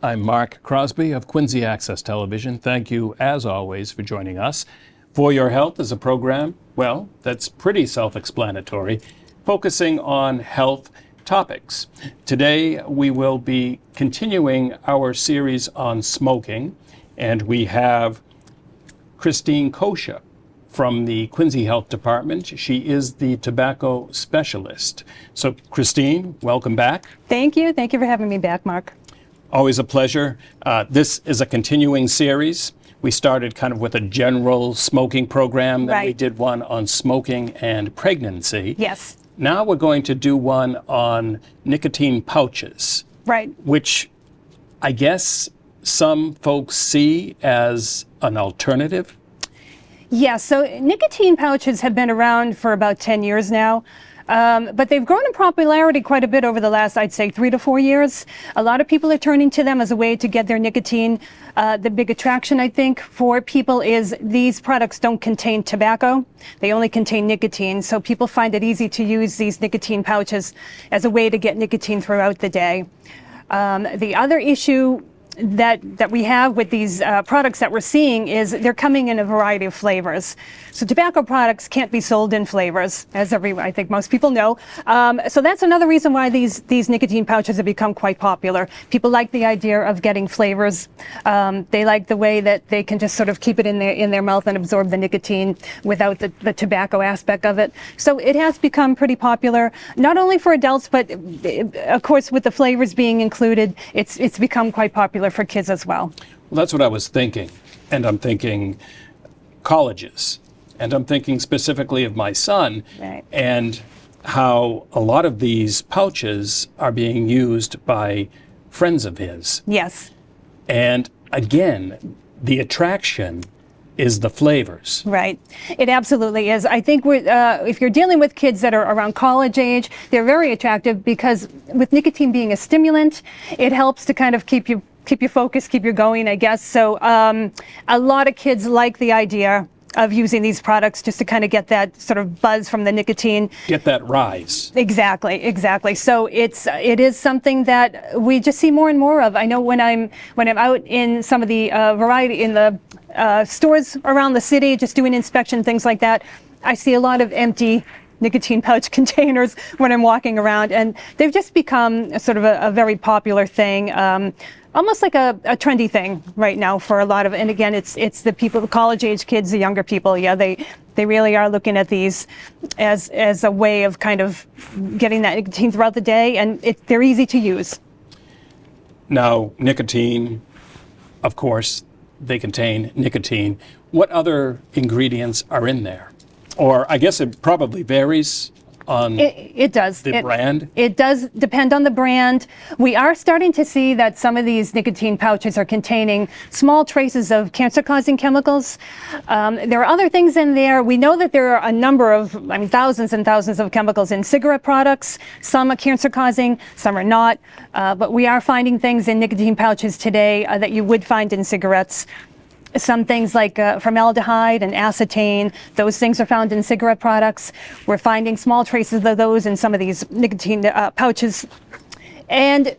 I'm Mark Crosby of Quincy Access Television. Thank you, as always, for joining us. For Your Health is a program, well, that's pretty self-explanatory, focusing on health topics. Today, we will be continuing our series on smoking, and we have Christine Kosha from the Quincy Health Department. She is the tobacco specialist. So, Christine, welcome back. Thank you. Thank you for having me back, Mark. Always a pleasure. This is a continuing series. We started kind of with a general smoking program, then we did one on smoking and pregnancy. Yes. Now we're going to do one on nicotine pouches. Right. Which I guess some folks see as an alternative. Yeah, so nicotine pouches have been around for about 10 years now. But they've grown in popularity quite a bit over the last, I'd say, 3 to 4 years. A lot of people are turning to them as a way to get their nicotine. The big attraction, I think, for people is these products don't contain tobacco. They only contain nicotine. So people find it easy to use these nicotine pouches as a way to get nicotine throughout the day. The other issue that we have with these products that we're seeing is they're coming in a variety of flavors. So tobacco products can't be sold in flavors, as I think most people know. So that's another reason why these nicotine pouches have become quite popular. People like the idea of getting flavors. They like the way that they can just sort of keep it in their mouth and absorb the nicotine without the tobacco aspect of it. So it has become pretty popular, not only for adults, but of course with the flavors being included, it's become quite popular for kids as well. Well, that's what I was thinking. And I'm thinking colleges. And I'm thinking specifically of my son and how a lot of these pouches are being used by friends of his. Yes. And again, the attraction is the flavors. Right. It absolutely is. I think if you're dealing with kids that are around college age, they're very attractive because with nicotine being a stimulant, it helps to kind of keep you focused, keep you going, I guess. So a lot of kids like the idea of using these products just to kind of get that sort of buzz from the nicotine. Get that rise. Exactly. So it is something that we just see more and more of. I know when I'm out in some of the variety in the stores around the city, just doing inspection, things like that, I see a lot of empty nicotine pouch containers when I'm walking around, and they've just become a sort of a very popular thing. Almost like a trendy thing right now for a lot of, and again, it's the people, the college age kids, the younger people. Yeah, they really are looking at these as a way of kind of getting that nicotine throughout the day, and they're easy to use. Now, nicotine, of course, they contain nicotine. What other ingredients are in there? Or I guess it probably varies on it does. The brand? It does depend on the brand. We are starting to see that some of these nicotine pouches are containing small traces of cancer-causing chemicals. There are other things in there. We know that there are a number of, thousands and thousands of chemicals in cigarette products. Some are cancer-causing, some are not. But we are finding things in nicotine pouches today that you would find in cigarettes. Some things like formaldehyde and acetane, those things are found in cigarette products. We're finding small traces of those in some of these nicotine pouches. And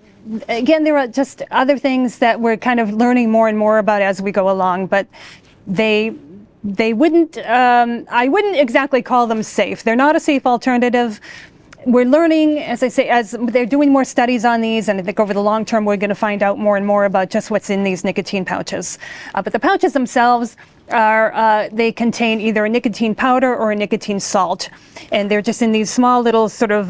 again, there are just other things that we're kind of learning more and more about as we go along, but they wouldn't, I wouldn't exactly call them safe. They're not a safe alternative. We're learning, as I say, as they're doing more studies on these, and I think over the long term, we're going to find out more and more about just what's in these nicotine pouches. But the pouches themselves are, they contain either a nicotine powder or a nicotine salt. And they're just in these small little sort of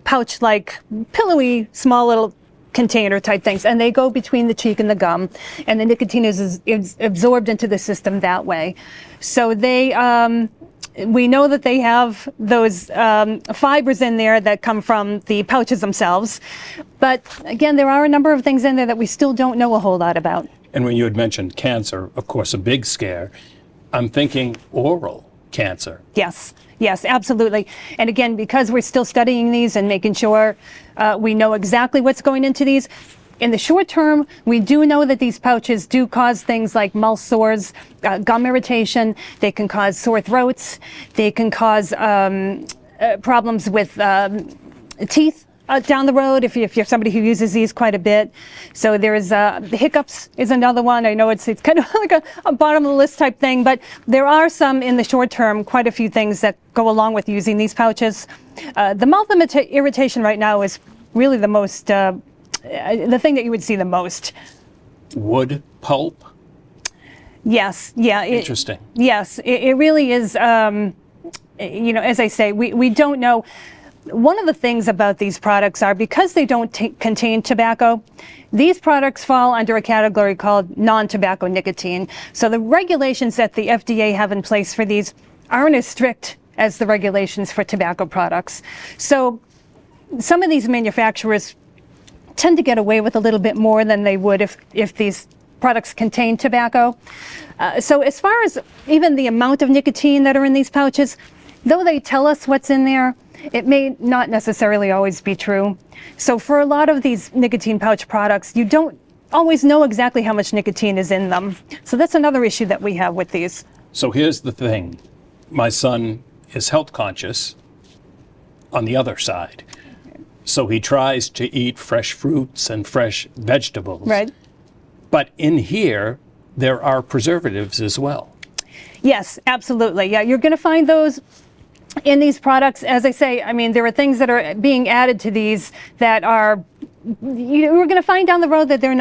pouch-like, pillowy, small little container type things. And they go between the cheek and the gum. And the nicotine is absorbed into the system that way. So we know that they have those fibers in there that come from the pouches themselves. But again, there are a number of things in there that we still don't know a whole lot about. And when you had mentioned cancer, of course, a big scare, I'm thinking oral cancer. Yes, absolutely. And again, because we're still studying these and making sure we know exactly what's going into these, in the short term, we do know that these pouches do cause things like mouth sores, gum irritation. They can cause sore throats. They can cause problems with teeth down the road if you're somebody who uses these quite a bit. So there's the hiccups is another one. I know it's kind of like a bottom of the list type thing, but there are some in the short term, quite a few things that go along with using these pouches. The mouth irritation right now is really the most, the thing that you would see the most. Wood pulp? Yes, yeah. Interesting. Yes, it really is, as I say, we don't know. One of the things about these products are because they don't contain tobacco, these products fall under a category called non-tobacco nicotine. So the regulations that the FDA have in place for these aren't as strict as the regulations for tobacco products. So some of these manufacturers tend to get away with a little bit more than they would if these products contain tobacco. So as far as even the amount of nicotine that are in these pouches, though they tell us what's in there, it may not necessarily always be true. So for a lot of these nicotine pouch products, you don't always know exactly how much nicotine is in them. So that's another issue that we have with these. So here's the thing. My son is health conscious on the other side. So he tries to eat fresh fruits and fresh vegetables. Right. But in here, there are preservatives as well. Yes, absolutely. Yeah, you're going to find those in these products. As I say, I mean, there are things that are being added to these that are, we're going to find down the road that they're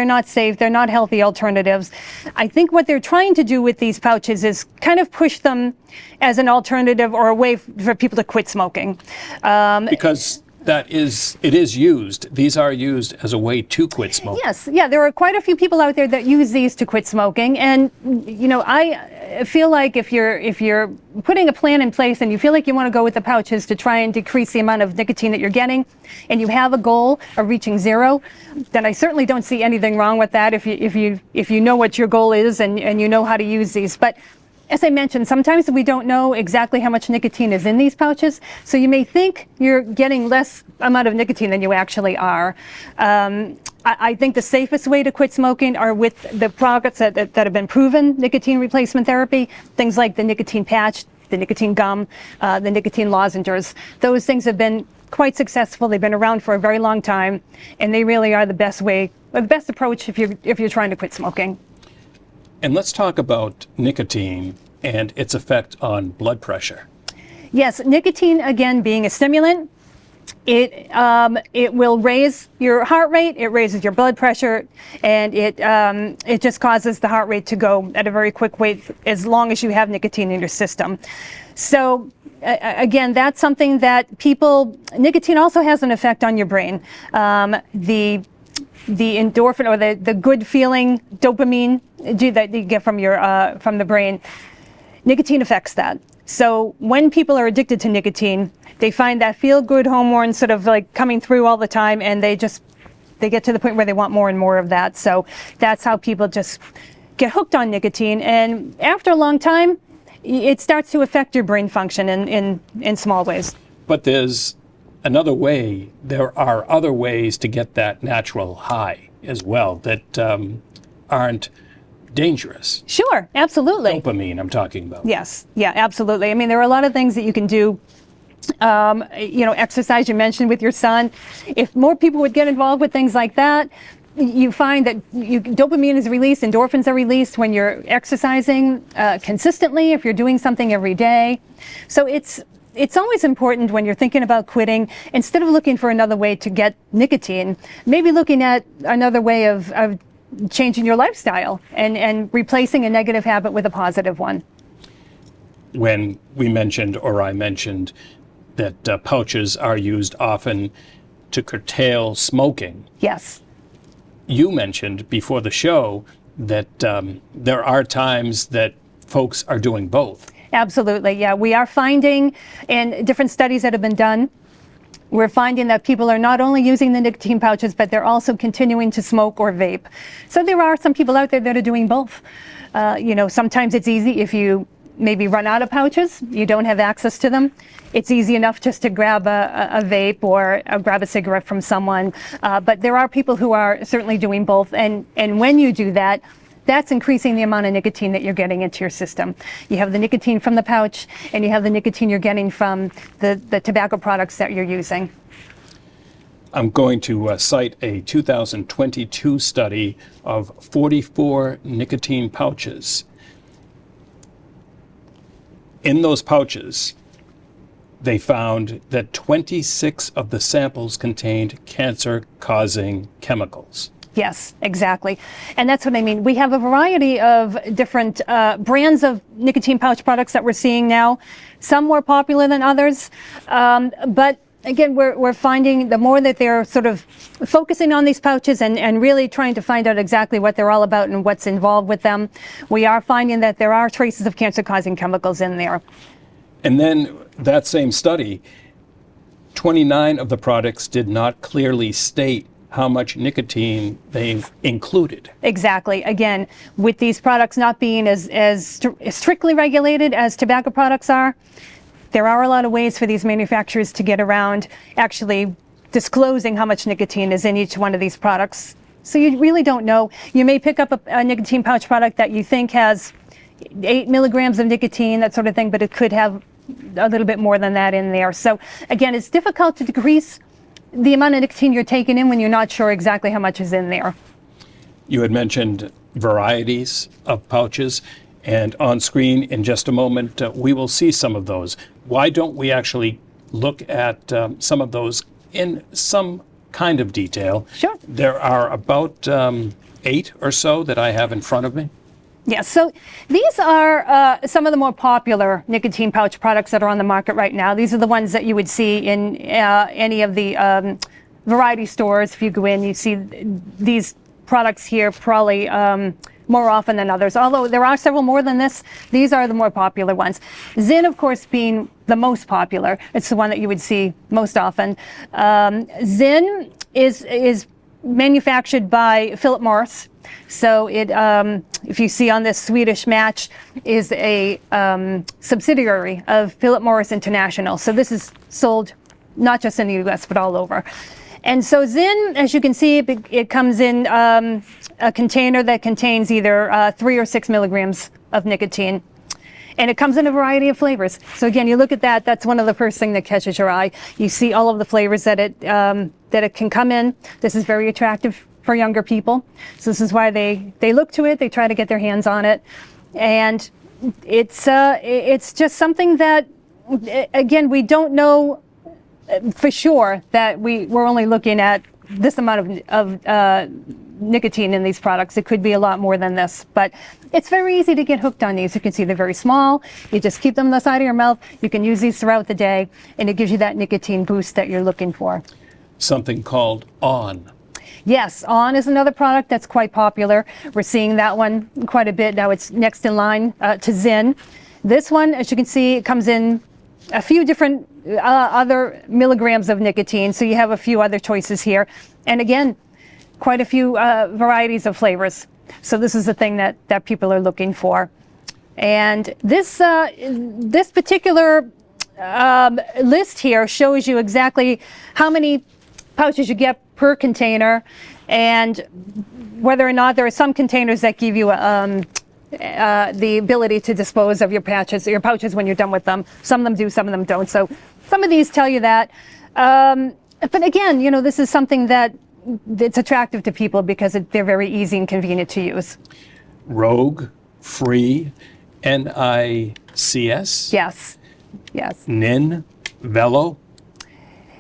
not safe, they're not healthy alternatives. I think what they're trying to do with these pouches is kind of push them as an alternative or a way for people to quit smoking. Because it is used. These are used as a way to quit smoking. Yes, yeah, there are quite a few people out there that use these to quit smoking, and I feel like if you're putting a plan in place and you feel like you want to go with the pouches to try and decrease the amount of nicotine that you're getting, and you have a goal of reaching zero, then I certainly don't see anything wrong with that. If you know what your goal is and you know how to use these, but as I mentioned, sometimes we don't know exactly how much nicotine is in these pouches, so you may think you're getting less amount of nicotine than you actually are. I think the safest way to quit smoking are with the products that have been proven nicotine replacement therapy, things like the nicotine patch, the nicotine gum, the nicotine lozenges. Those things have been quite successful. They've been around for a very long time, and they really are the best way, or the best approach if you're trying to quit smoking. And let's talk about nicotine and its effect on blood pressure. Yes, nicotine, again, being a stimulant, it will raise your heart rate, it raises your blood pressure, and it just causes the heart rate to go at a very quick rate as long as you have nicotine in your system. So again, that's something that nicotine also has an effect on your brain. The endorphin, or the good feeling dopamine that you get from the brain, nicotine affects that. So when people are addicted to nicotine, they find that feel-good hormone sort of like coming through all the time, and they get to the point where they want more and more of that. So that's how people just get hooked on nicotine, and after a long time, it starts to affect your brain function in small ways. But there's another way. There are other ways to get that natural high as well that aren't dangerous. Sure, absolutely. Dopamine, I'm talking about. Yes, yeah, absolutely. I mean, there are a lot of things that you can do. Exercise you mentioned with your son. If more people would get involved with things like that, you find that dopamine is released, endorphins are released when you're exercising consistently, if you're doing something every day. So it's always important when you're thinking about quitting, instead of looking for another way to get nicotine, maybe looking at another way of changing your lifestyle and replacing a negative habit with a positive one. When I mentioned that pouches are used often to curtail smoking. Yes. You mentioned before the show that there are times that folks are doing both. Absolutely, yeah. We are finding in different studies that have been done, we're finding that people are not only using the nicotine pouches, but they're also continuing to smoke or vape. So there are some people out there that are doing both. Sometimes it's easy if you maybe run out of pouches, you don't have access to them. It's easy enough just to grab a vape or grab a cigarette from someone. But there are people who are certainly doing both. And when you do that, that's increasing the amount of nicotine that you're getting into your system. You have the nicotine from the pouch, and you have the nicotine you're getting from the tobacco products that you're using. I'm going to cite a 2022 study of 44 nicotine pouches. In those pouches, they found that 26 of the samples contained cancer-causing chemicals. Yes, exactly. And that's what I mean. We have a variety of different brands of nicotine pouch products that we're seeing now, some more popular than others. But again, we're finding the more that they're sort of focusing on these pouches and really trying to find out exactly what they're all about and what's involved with them, we are finding that there are traces of cancer-causing chemicals in there. And then that same study, 29 of the products did not clearly state how much nicotine they've included. Exactly. Again, with these products not being as strictly regulated as tobacco products are, there are a lot of ways for these manufacturers to get around actually disclosing how much nicotine is in each one of these products. So you really don't know. You may pick up a nicotine pouch product that you think has 8 milligrams of nicotine, that sort of thing, but it could have a little bit more than that in there. So again, it's difficult to decrease the amount of nicotine you're taking in when you're not sure exactly how much is in there. You had mentioned varieties of pouches, and on screen in just a moment, we will see some of those. Why don't we actually look at some of those in some kind of detail? Sure. There are about 8 or so that I have in front of me. Yes, so these are some of the more popular nicotine pouch products that are on the market right now. These are the ones that you would see in any of the variety stores. If you go in, you see these products here probably more often than others. Although there are several more than this, these are the more popular ones. Zyn, of course, being the most popular. It's the one that you would see most often. Zyn is manufactured by Philip Morris. So it, if you see on this Swedish match, is a subsidiary of Philip Morris International. So this is sold not just in the U.S., but all over. And so Zyn, as you can see, it comes in a container that contains either 3 or 6 milligrams of nicotine. And it comes in a variety of flavors. So again, you look at that, that's one of the first things that catches your eye. You see all of the flavors that it can come in. This is very attractive for younger people. So this is why they look to it, they try to get their hands on it. And it's just something that, again, we don't know for sure that we're only looking at this amount of nicotine in these products. It could be a lot more than this, but it's very easy to get hooked on these. You can see they're very small. You just keep them on the side of your mouth. You can use these throughout the day, and it gives you that nicotine boost that you're looking for. Something called On. Yes, On is another product that's quite popular. We're seeing that one quite a bit. Now it's next in line to Zyn. This one, as you can see, it comes in a few different other milligrams of nicotine, so you have a few other choices here. And again, quite a few varieties of flavors. So this is the thing that people are looking for. And this particular list here shows you exactly how many pouches you get per container, and whether or not there are some containers that give you the ability to dispose of your pouches when you're done with them. Some of them do, some of them don't. So some of these tell you that. But again, you know, this is something that's attractive to people because they're very easy and convenient to use. Rogue, Free, NICS. Yes, yes. Nin, Velo.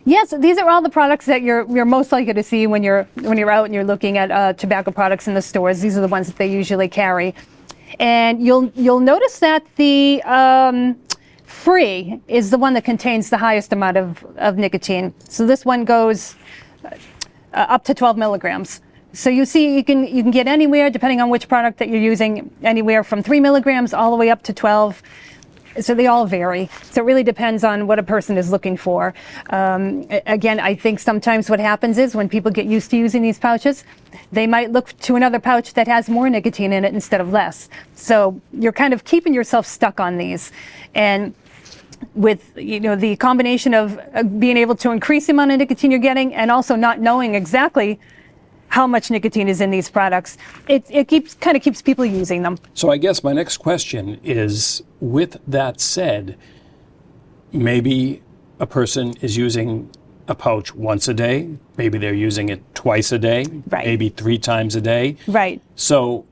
Yes, these are all the products that you're most likely to see when you're out and you're looking at tobacco products in the stores. These are the ones that they usually carry, and you'll notice that the Free is the one that contains the highest amount of nicotine. So this one goes up to 12 milligrams. So you see, you can get anywhere, depending on which product that you're using, anywhere from 3 milligrams all the way up to 12. So they all vary. So it really depends on what a person is looking for. Again, I think sometimes what happens is when people get used to using these pouches, they might look to another pouch that has more nicotine in it instead of less. So you're kind of keeping yourself stuck on these. And with, you know, the combination of being able to increase the amount of nicotine you're getting and also not knowing exactly how much nicotine is in these products, it kind of keeps people using them. So I guess my next question is, with that said, maybe a person is using a pouch once a day. Maybe they're using it twice a day, Right. maybe 3 times a day. Right. So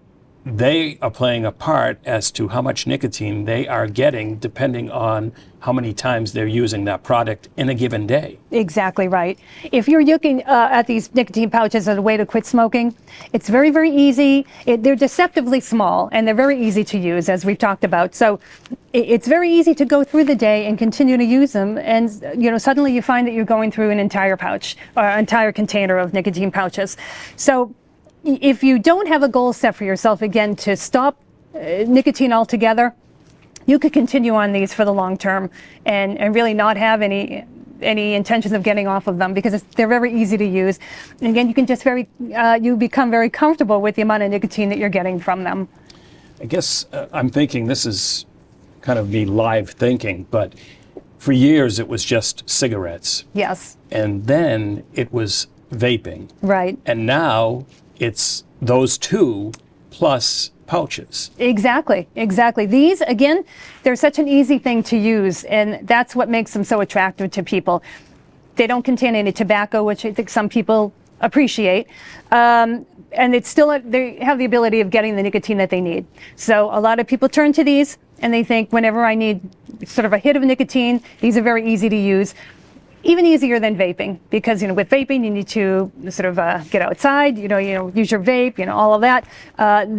they are playing a part as to how much nicotine they are getting depending on how many times they're using that product in a given day. Exactly right. If you're looking at these nicotine pouches as a way to quit smoking, it's very, very easy. They're deceptively small and they're very easy to use, as we've talked about. So it's very easy to go through the day and continue to use them. And suddenly you find that you're going through an entire pouch or entire container of nicotine pouches. So if you don't have a goal set for yourself, again, to stop nicotine altogether, you could continue on these for the long term and really not have any intentions of getting off of them because they're very easy to use. And again, you can just you become very comfortable with the amount of nicotine that you're getting from them. I guess I'm thinking this is kind of me live thinking, but for years it was just cigarettes. Yes. And then it was vaping. Right. And now it's those two plus pouches. Exactly. These, again, they're such an easy thing to use, and that's what makes them so attractive to people. They don't contain any tobacco, which I think some people appreciate. And they have the ability of getting the nicotine that they need. So a lot of people turn to these and they think whenever I need sort of a hit of nicotine, these are very easy to use. Even easier than vaping because, with vaping, you need to sort of get outside, use your vape, all of that.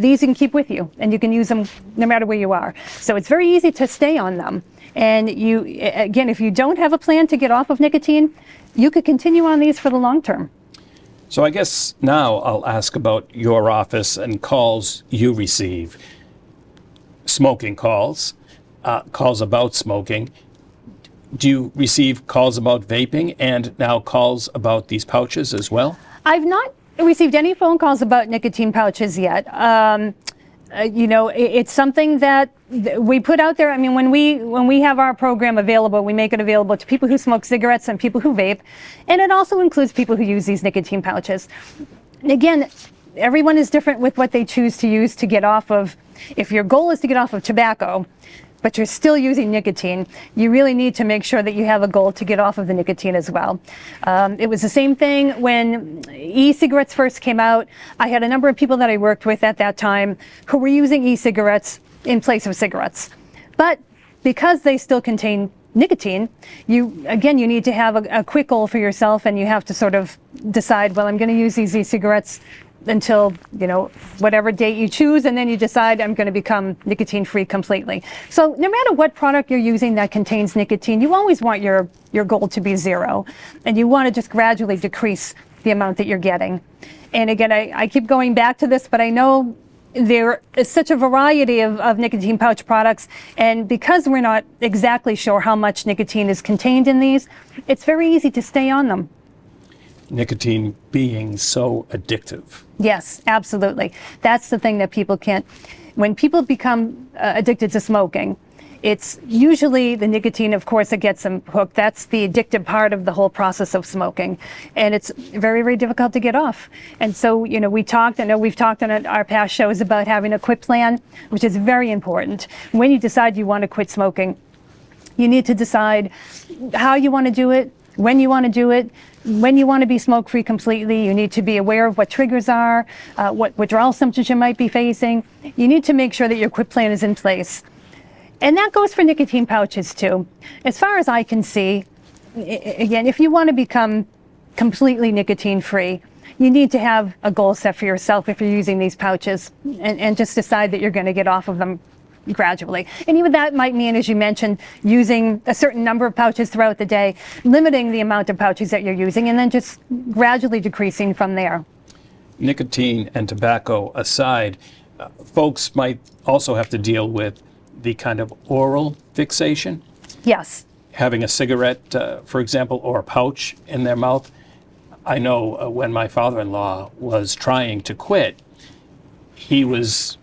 These you can keep with you and you can use them no matter where you are. So it's very easy to stay on them. And if you don't have a plan to get off of nicotine, you could continue on these for the long term. So I guess now I'll ask about your office and calls you receive. Smoking calls, calls about smoking. Do you receive calls about vaping and now calls about these pouches as well? I've not received any phone calls about nicotine pouches yet. It's something that we put out there. I mean, when we have our program available, we make it available to people who smoke cigarettes and people who vape, and it also includes people who use these nicotine pouches. And again, everyone is different with what they choose to use to get off of. If your goal is to get off of tobacco, but you're still using nicotine, you really need to make sure that you have a goal to get off of the nicotine as well. It was the same thing when e-cigarettes first came out. I had a number of people that I worked with at that time who were using e-cigarettes in place of cigarettes. But because they still contain nicotine, you need to have a quick goal for yourself, and you have to sort of decide, well, I'm going to use these e-cigarettes until whatever date you choose, and then you decide I'm going to become nicotine free completely. So no matter what product you're using that contains nicotine, you always want your goal to be 0, and you want to just gradually decrease the amount that you're getting. And again, I keep going back to this, but I know there is such a variety of nicotine pouch products, and because we're not exactly sure how much nicotine is contained in these, it's very easy to stay on them. Nicotine being so addictive. Yes, absolutely. That's the thing that people can't. When people become addicted to smoking, it's usually the nicotine, of course, that gets them hooked. That's the addictive part of the whole process of smoking. And it's very, very difficult to get off. And so, we've talked on our past shows about having a quit plan, which is very important. When you decide you want to quit smoking, you need to decide how you want to do it, when you want to do it. When you want to be smoke-free completely, you need to be aware of what triggers are, what withdrawal symptoms you might be facing. You need to make sure that your quit plan is in place. And that goes for nicotine pouches too. As far as I can see, again, if you want to become completely nicotine-free, you need to have a goal set for yourself if you're using these pouches, and just decide that you're going to get off of them gradually. And even that might mean, as you mentioned, using a certain number of pouches throughout the day, limiting the amount of pouches that you're using, and then just gradually decreasing from there. Nicotine and tobacco aside, folks might also have to deal with the kind of oral fixation. Yes. Having a cigarette, for example, or a pouch in their mouth. I know when my father-in-law was trying to quit, he was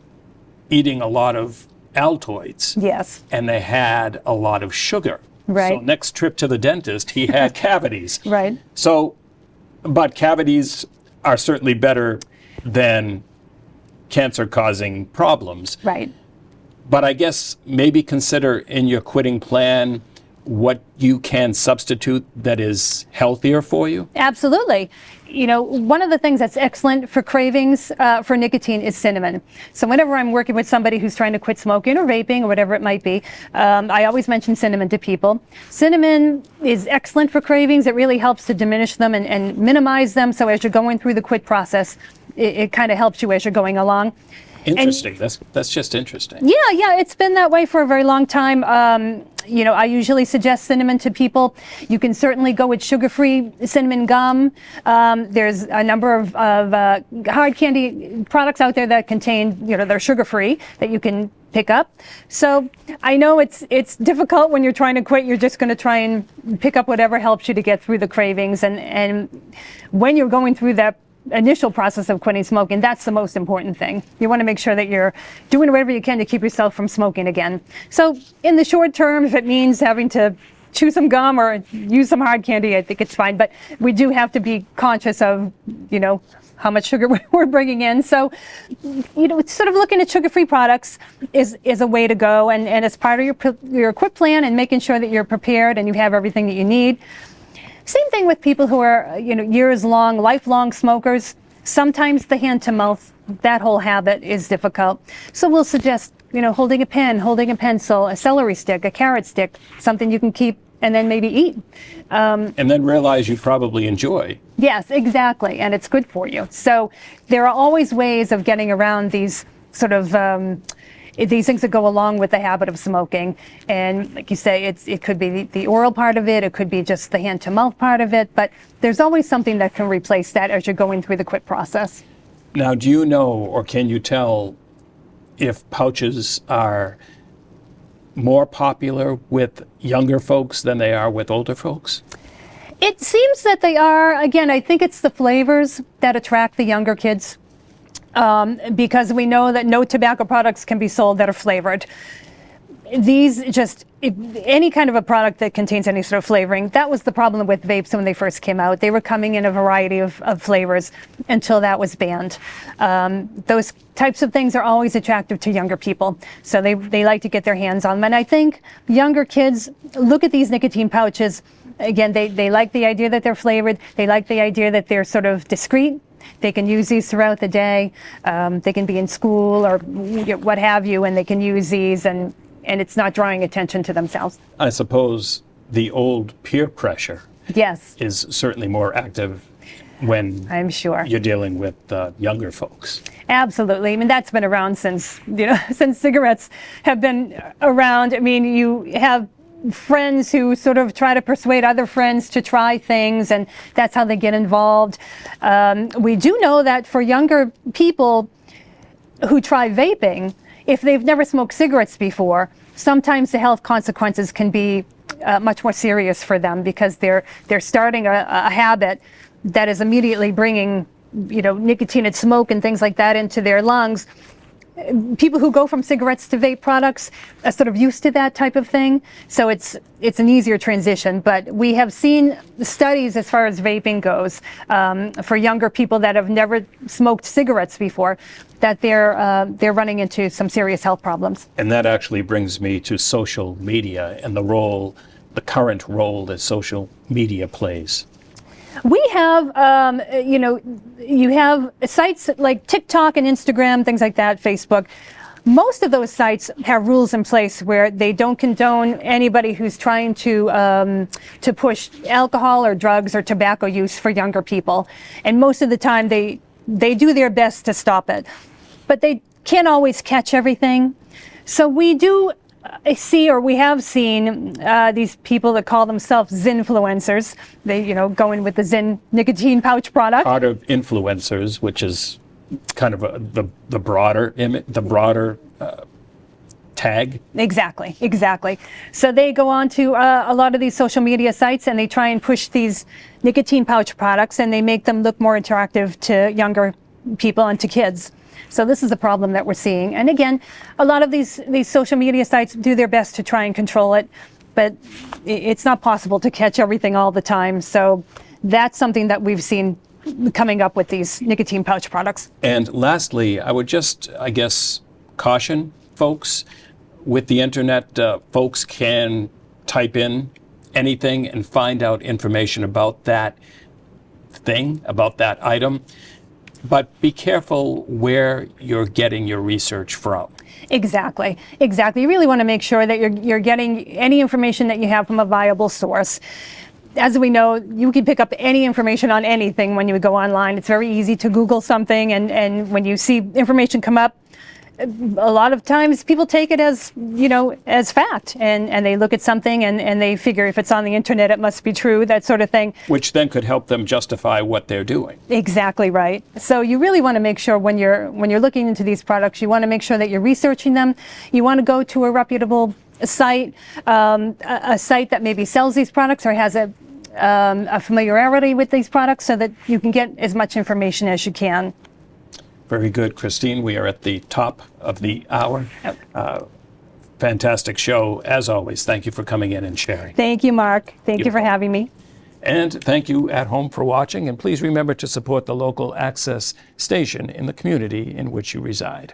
eating a lot of Altoids. Yes. And they had a lot of sugar. Right. So next trip to the dentist, he had cavities. Right. So, but cavities are certainly better than cancer-causing problems. Right. But I guess maybe consider in your quitting plan what you can substitute that is healthier for you? Absolutely. You know, one of the things that's excellent for cravings for nicotine is cinnamon. So whenever I'm working with somebody who's trying to quit smoking or vaping or whatever it might be, I always mention cinnamon to people. Cinnamon is excellent for cravings. It really helps to diminish them and minimize them. So as you're going through the quit process, it kind of helps you as you're going along. Interesting. That's just interesting. Yeah, it's been that way for a very long time. You know, I usually suggest cinnamon to people. You can certainly go with sugar-free cinnamon gum. There's a number of hard candy products out there that contain, you know, they're sugar-free that you can pick up. So I know it's difficult when you're trying to quit. You're just going to try and pick up whatever helps you to get through the cravings. And when you're going through that initial process of quitting smoking, that's the most important thing. You want to make sure that you're doing whatever you can to keep yourself from smoking again. So in the short term, if it means having to chew some gum or use some hard candy, I think it's fine. But we do have to be conscious of, you know, how much sugar we're bringing in. So, you know, sort of looking at sugar-free products is a way to go. And as part of your quit plan and making sure that you're prepared and you have everything that you need. Same thing with people who are, you know, lifelong smokers. Sometimes the hand-to-mouth, that whole habit is difficult. So we'll suggest, you know, holding a pen, holding a pencil, a celery stick, a carrot stick, something you can keep and then maybe eat. And then realize you probably enjoy. Yes, exactly. And it's good for you. So there are always ways of getting around these sort of these things that go along with the habit of smoking. And like you say, it could be the oral part of it, it could be just the hand-to-mouth part of it, but there's always something that can replace that as you're going through the quit process. Now, do you know, or can you tell, if pouches are more popular with younger folks than they are with older folks? It seems that they are. Again, I think it's the flavors that attract the younger kids. Because we know that no tobacco products can be sold that are flavored. Any kind of a product that contains any sort of flavoring, that was the problem with vapes when they first came out. They were coming in a variety of flavors until that was banned. Those types of things are always attractive to younger people, so they like to get their hands on them. And I think younger kids look at these nicotine pouches. Again, they like the idea that they're flavored. They like the idea that they're sort of discreet. They can use these throughout the day. They can be in school or what have you, and they can use these, and it's not drawing attention to themselves. I suppose the old peer pressure Yes, is certainly more active when I'm sure. you're dealing with younger folks. Absolutely. I mean, that's been around since cigarettes have been around. I mean, you have friends who sort of try to persuade other friends to try things, and that's how they get involved. We do know that for younger people who try vaping, if they've never smoked cigarettes before, sometimes the health consequences can be much more serious for them because they're starting a habit that is immediately bringing, you know, nicotine and smoke and things like that into their lungs. People who go from cigarettes to vape products are sort of used to that type of thing, so it's an easier transition. But we have seen studies as far as vaping goes for younger people that have never smoked cigarettes before, that they're running into some serious health problems. And that actually brings me to social media and the current role that social media plays. We have, you have sites like TikTok and Instagram, things like that, Facebook. Most of those sites have rules in place where they don't condone anybody who's trying to push alcohol or drugs or tobacco use for younger people. And most of the time they do their best to stop it. But they can't always catch everything. So we do we have seen these people that call themselves Zinfluencers. They, go in with the Zyn nicotine pouch product. Part of influencers, which is kind of the broader image, the broader tag. Exactly. So they go on to a lot of these social media sites and they try and push these nicotine pouch products and they make them look more attractive to younger people and to kids. So this is a problem that we're seeing. And again, a lot of these social media sites do their best to try and control it, but it's not possible to catch everything all the time. So that's something that we've seen coming up with these nicotine pouch products. And lastly, I would just, caution folks with the internet. Folks can type in anything and find out information about that thing, about that item. But be careful where you're getting your research from. Exactly. You really want to make sure that you're getting any information that you have from a viable source. As we know, you can pick up any information on anything when you go online. It's very easy to Google something, and when you see information come up, a lot of times people take it as, as fact, and they look at something and they figure if it's on the internet, it must be true, that sort of thing. Which then could help them justify what they're doing. Exactly right. So you really want to make sure when you're looking into these products, you want to make sure that you're researching them. You want to go to a reputable site, a site that maybe sells these products or has a familiarity with these products, so that you can get as much information as you can. Very good, Christine. We are at the top of the hour. Fantastic show, as always. Thank you for coming in and sharing. Thank you, Mark. Thank you for having me. And thank you at home for watching. And please remember to support the local access station in the community in which you reside.